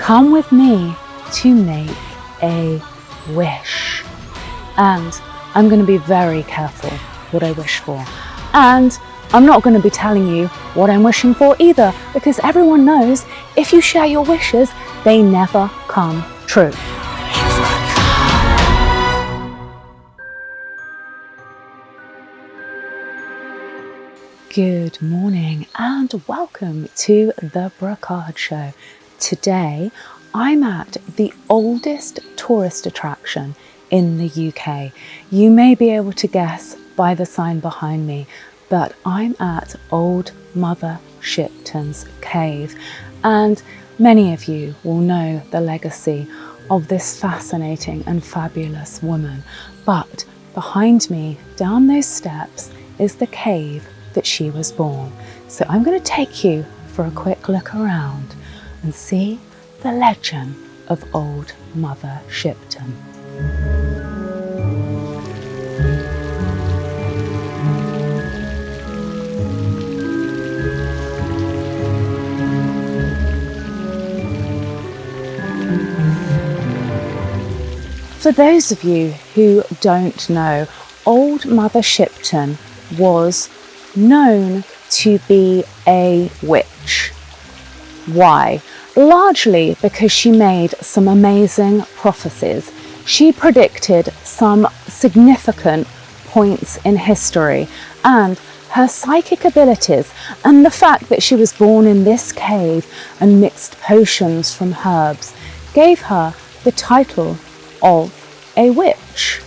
Come with me to make a wish. And I'm going to be very careful what I wish for. And I'm not going to be telling you what I'm wishing for either, because everyone knows if you share your wishes, they never come true. Good morning and welcome to the Brocarde show. Today I'm at the oldest tourist attraction in the UK. You may be able to guess by the sign behind me, but I'm at Old Mother Shipton's cave, and many of you will know the legacy of this fascinating and fabulous woman. But behind me, down those steps, is the cave that she was born. So I'm going to take you for a quick look around and see the legend of Old Mother Shipton. For those of you who don't know, Old Mother Shipton was known to be a witch. Why? Largely because she made some amazing prophecies. She predicted some significant points in history, and her psychic abilities and the fact that she was born in this cave and mixed potions from herbs gave her the title of a witch.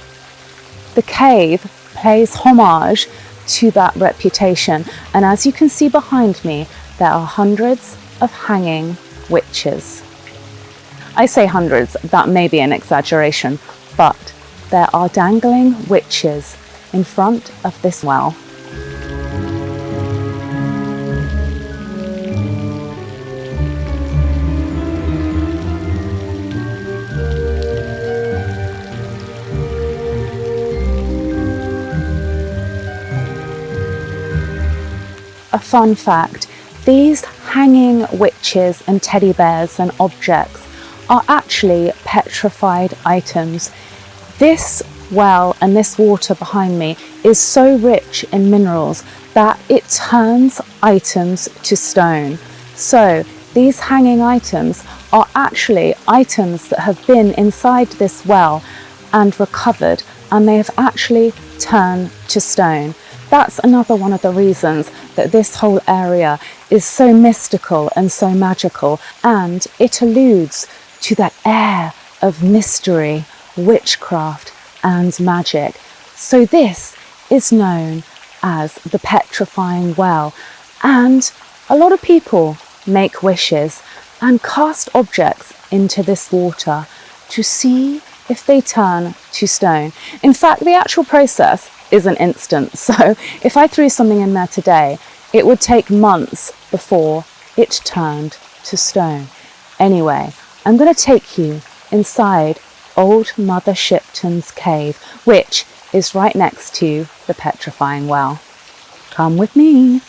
The cave pays homage to that reputation, and as you can see behind me, there are hundreds of hanging witches. I say hundreds, that may be an exaggeration, but there are dangling witches in front of this well. A fun fact, these hanging witches and teddy bears and objects are actually petrified items. This well and this water behind me is so rich in minerals that it turns items to stone. So these hanging items are actually items that have been inside this well and recovered, and they have actually turned to stone. That's another one of the reasons that this whole area is so mystical and so magical, and it alludes to that air of mystery, witchcraft and magic. So this is known as the petrifying well, and a lot of people make wishes and cast objects into this water to see if they turn to stone. In fact, the actual process isn't instant. So if I threw something in there today, it would take months before it turned to stone. Anyway, I'm going to take you inside Old Mother Shipton's cave, which is right next to the petrifying well. Come with me.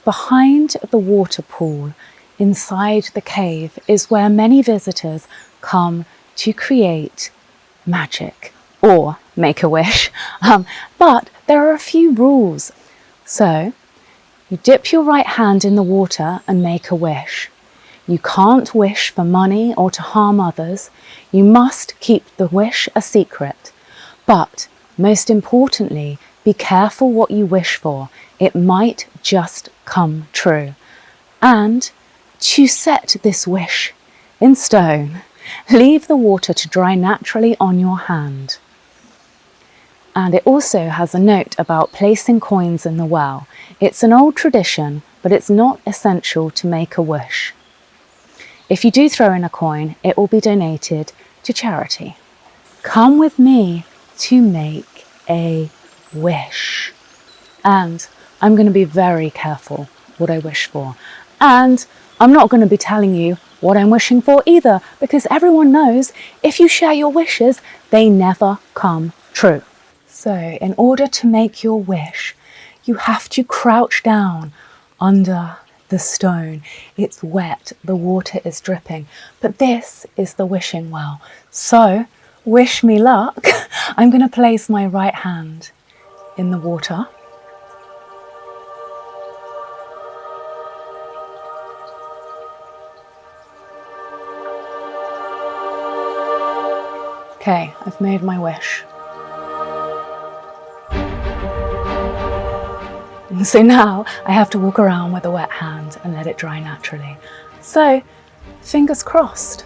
Behind the water pool, inside the cave, is where many visitors come to create magic or make a wish, but there are a few rules. So you dip your right hand in the water and make a wish. You can't wish for money or to harm others. You must keep the wish a secret. But most importantly, be careful what you wish for. It might just come true. And to set this wish in stone, leave the water to dry naturally on your hand. And it also has a note about placing coins in the well. It's an old tradition, but it's not essential to make a wish. If you do throw in a coin, it will be donated to charity. Come with me to make a wish. And I'm going to be very careful what I wish for. And I'm not going to be telling you what I'm wishing for either, because everyone knows if you share your wishes, they never come true. So in order to make your wish, you have to crouch down under the stone. It's wet, the water is dripping, but this is the wishing well. So, wish me luck. I'm going to place my right hand in the water. Okay, I've made my wish. And so now I have to walk around with a wet hand and let it dry naturally. So, fingers crossed.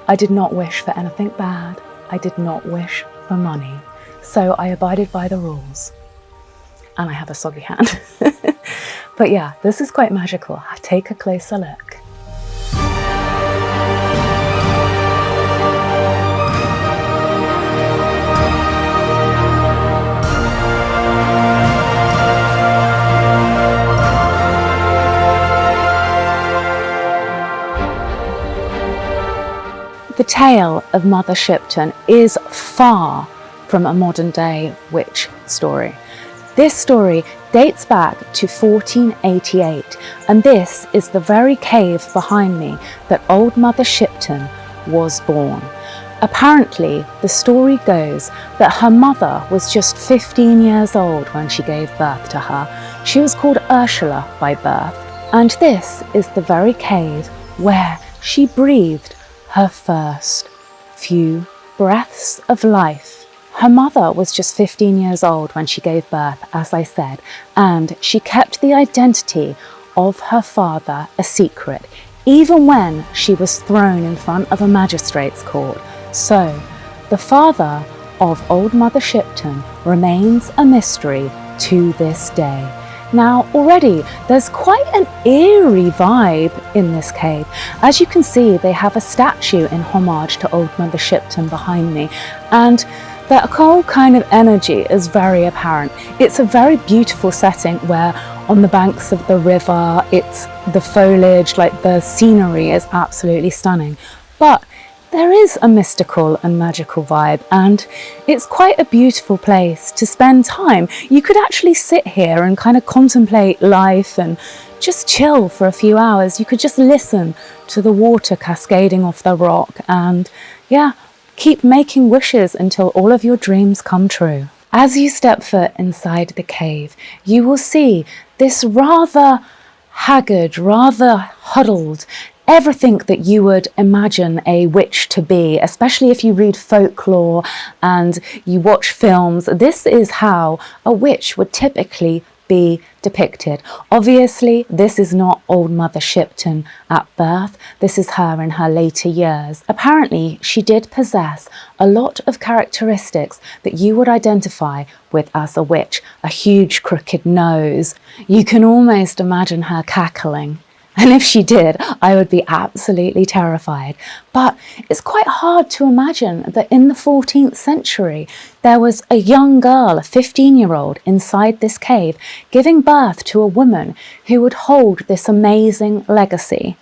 I did not wish for anything bad. I did not wish for money. So I abided by the rules. And I have a soggy hand. But yeah, this is quite magical. Take a closer look. The tale of Mother Shipton is far from a modern day witch story. This story dates back to 1488, and this is the very cave behind me that old Mother Shipton was born. Apparently, the story goes that her mother was just 15 years old when she gave birth to her. She was called Ursula by birth, and this is the very cave where she breathed her first few breaths of life. Her mother was just 15 years old when she gave birth, as I said, and she kept the identity of her father a secret, even when she was thrown in front of a magistrate's court. So, the father of old Mother Shipton remains a mystery to this day. Now, already there's quite an eerie vibe in this cave. As you can see, they have a statue in homage to old Mother Shipton behind me, and that whole kind of energy is very apparent. It's a very beautiful setting where on the banks of the river, it's the foliage, like the scenery is absolutely stunning. But there is a mystical and magical vibe, and it's quite a beautiful place to spend time. You could actually sit here and kind of contemplate life and just chill for a few hours. You could just listen to the water cascading off the rock and, yeah, keep making wishes until all of your dreams come true. As you step foot inside the cave, you will see this rather haggard, rather huddled, everything that you would imagine a witch to be, especially if you read folklore and you watch films. This is how a witch would typically be depicted. Obviously, this is not old Mother Shipton at birth. This is her in her later years. Apparently, she did possess a lot of characteristics that you would identify with as a witch. A huge crooked nose. You can almost imagine her cackling. And if she did, I would be absolutely terrified. But it's quite hard to imagine that in the 14th century, there was a young girl, a 15-year-old, inside this cave, giving birth to a woman who would hold this amazing legacy.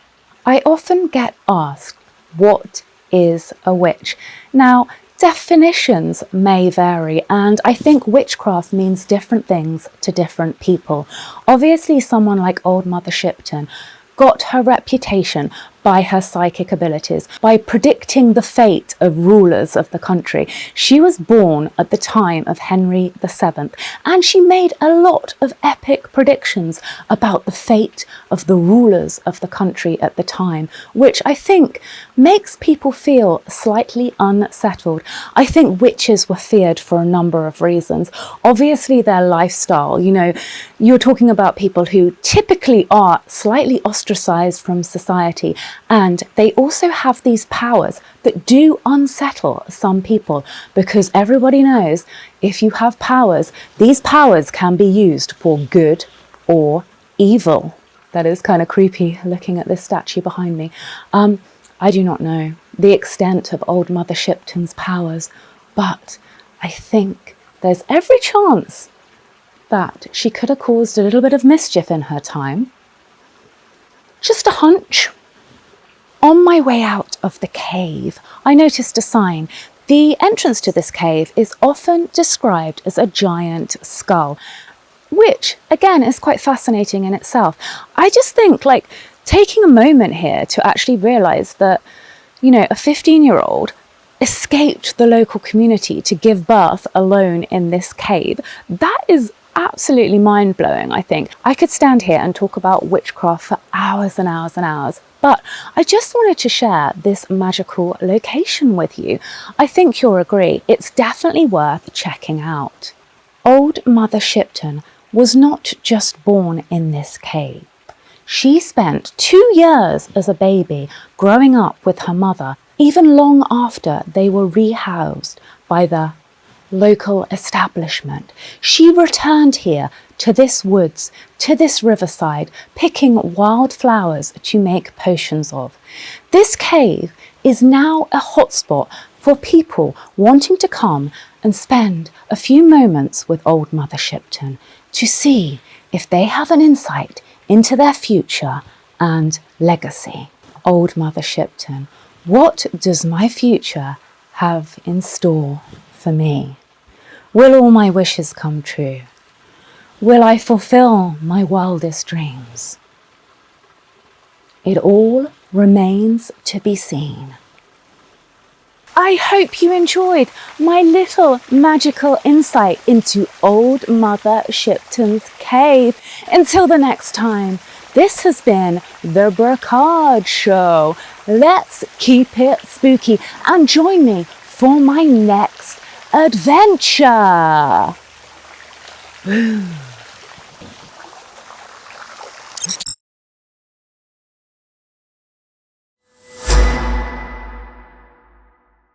I often get asked, what is a witch? Now, definitions may vary, and I think witchcraft means different things to different people. Obviously, someone like old Mother Shipton got her reputation by her psychic abilities, by predicting the fate of rulers of the country. She was born at the time of Henry VII, and she made a lot of epic predictions about the fate of the rulers of the country at the time, which I think makes people feel slightly unsettled. I think witches were feared for a number of reasons. Obviously, their lifestyle, you're talking about people who typically are slightly ostracized from society, and they also have these powers that do unsettle some people, because everybody knows if you have powers, these powers can be used for good or evil. That is kind of creepy looking at this statue behind me. I do not know the extent of old Mother Shipton's powers, but I think there's every chance that she could have caused a little bit of mischief in her time. Just a hunch. On my way out of the cave, I noticed a sign. The entrance to this cave is often described as a giant skull. which again is quite fascinating in itself. I just think like taking a moment here to actually realise that, you know, a 15-year-old escaped the local community to give birth alone in this cave. That is absolutely mind-blowing, I think. I could stand here and talk about witchcraft for hours and hours and hours, but I just wanted to share this magical location with you. I think you'll agree, it's definitely worth checking out. Old Mother Shipton was not just born in this cave. She spent 2 years as a baby growing up with her mother, even long after they were rehoused by the local establishment. She returned here to this woods, to this riverside, picking wild flowers to make potions of. This cave is now a hotspot for people wanting to come and spend a few moments with Old Mother Shipton to see if they have an insight into their future and legacy. Old Mother Shipton, what does my future have in store for me? Will all my wishes come true? Will I fulfill my wildest dreams? It all remains to be seen. I hope you enjoyed my little magical insight into Old Mother Shipton's cave. Until the next time, this has been the Brocarde Show. Let's keep it spooky and join me for my next adventure. Woo.